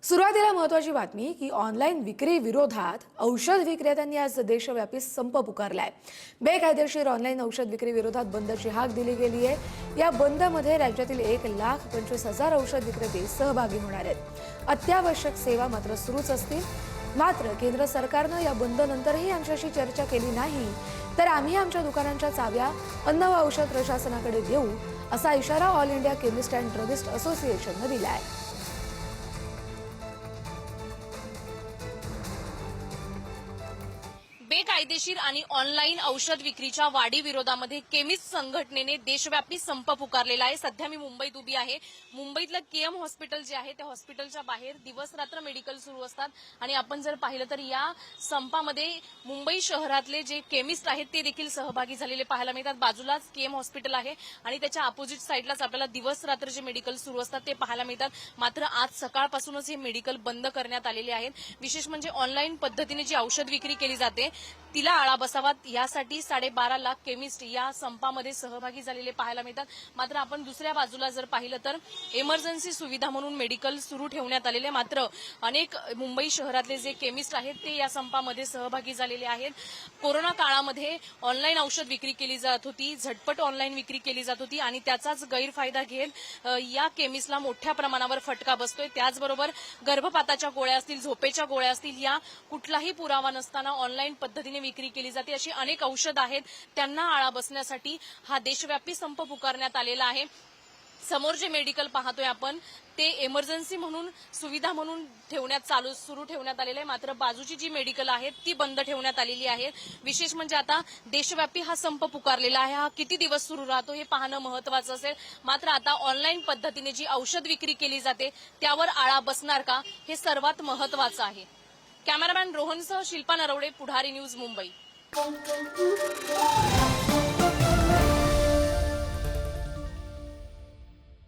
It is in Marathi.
सुरुवातीला महत्त्वाची बातमी की ऑनलाईन विक्री विरोधात औषध विक्रेत्यांनी आज देशव्यापी संप पुकारलाय। बेकायदेशीर ऑनलाईन औषध विक्री विरोधात बंदची हाक दिली गेली आहे। या बंदमध्ये राज्यातील 1,25,000 औषध विक्रेते सहभागी होणार आहेत। अत्यावश्यक सेवा मात्र सुरूच असतील। मात्र केंद्र सरकारनं या बंदनंतरही आमच्याशी चर्चा केली नाही, तर आम्ही आमच्या दुकानांच्या चाव्या अन्न व औषध प्रशासनाकडे देऊ, असा इशारा all India chemist and druggist असोसिएशननं दिला आहे। बेकायदेशीर आणि ऑनलाईन औषध विक्रीच्या वाढी विरोधामध्ये केमिस्ट संघटनेने देशव्यापी संप पुकारलेला आहे। सध्या मी मुंबईत उभी आहे। मुंबईतलं केएम हॉस्पिटल जे आहे त्या हॉस्पिटलच्या बाहेर दिवस रात्र मेडिकल सुरू असतात आणि आपण जर पाहिलं तर या संपामध्ये मुंबई शहरातले जे केमिस्ट आहेत ते देखील सहभागी झालेले पाहायला मिळतात। बाजूलाच केएम हॉस्पिटल आहे आणि त्याच्या अपोजिट साईडलाच आपल्याला दिवस रात्र जे मेडिकल सुरू असतात ते पाहायला मिळतात। मात्र आज सकाळपासूनच हे मेडिकल बंद करण्यात आलेले आहेत। विशेष म्हणजे ऑनलाईन पद्धतीने जी औषध विक्री केली जाते तिला आळा बसावा यासाठी 12.5 लाख केमिस्ट या संपामध्ये सहभागी झालेले पाहायला मिळतात। मात्र आपण दुसऱ्या बाजूला जर पाहिलं तर इमर्जन्सी सुविधा म्हणून मेडिकल सुरू ठेवण्यात आलेले, मात्र अनेक मुंबई शहरातले जे केमिस्ट आहेत ते या संपामध्ये सहभागी झालेले आहेत। कोरोना काळामध्ये ऑनलाईन औषध विक्री केली जात होती, झटपट ऑनलाईन विक्री केली जात होती आणि त्याचाच गैरफायदा घेत या केमिस्टला मोठ्या प्रमाणावर फटका बसतोय। त्याचबरोबर गर्भपाताच्या गोळ्या असतील, झोपेच्या गोळ्या असतील, या कुठलाही पुरावा नसताना ऑनलाईन पद्धतीने विक्री केली जाते। अशी अनेक औषध आहेत, त्यांना आळा बसण्यासाठी हा देशव्यापी संप पुकारण्यात आलेला आहे। समोर जे मेडिकल पाहतोय आपण ते इमर्जन्सी म्हणून सुविधा म्हणून सुरू ठेवण्यात आलेलं आहे, मात्र बाजूची जी मेडिकल आहेत ती बंद ठेवण्यात आलेली आहे। विशेष म्हणजे आता देशव्यापी हा संप पुकारलेला आहे, हा किती दिवस सुरू राहतो हे पाहणं महत्वाचं असेल। मात्र आता ऑनलाईन पद्धतीने जी औषध विक्री केली जाते त्यावर आळा बसणार का हे सर्वात महत्वाचं आहे। कॅमेरामॅन रोहनसह शिल्पा नरवडे, पुढारी न्यूज, मुंबई।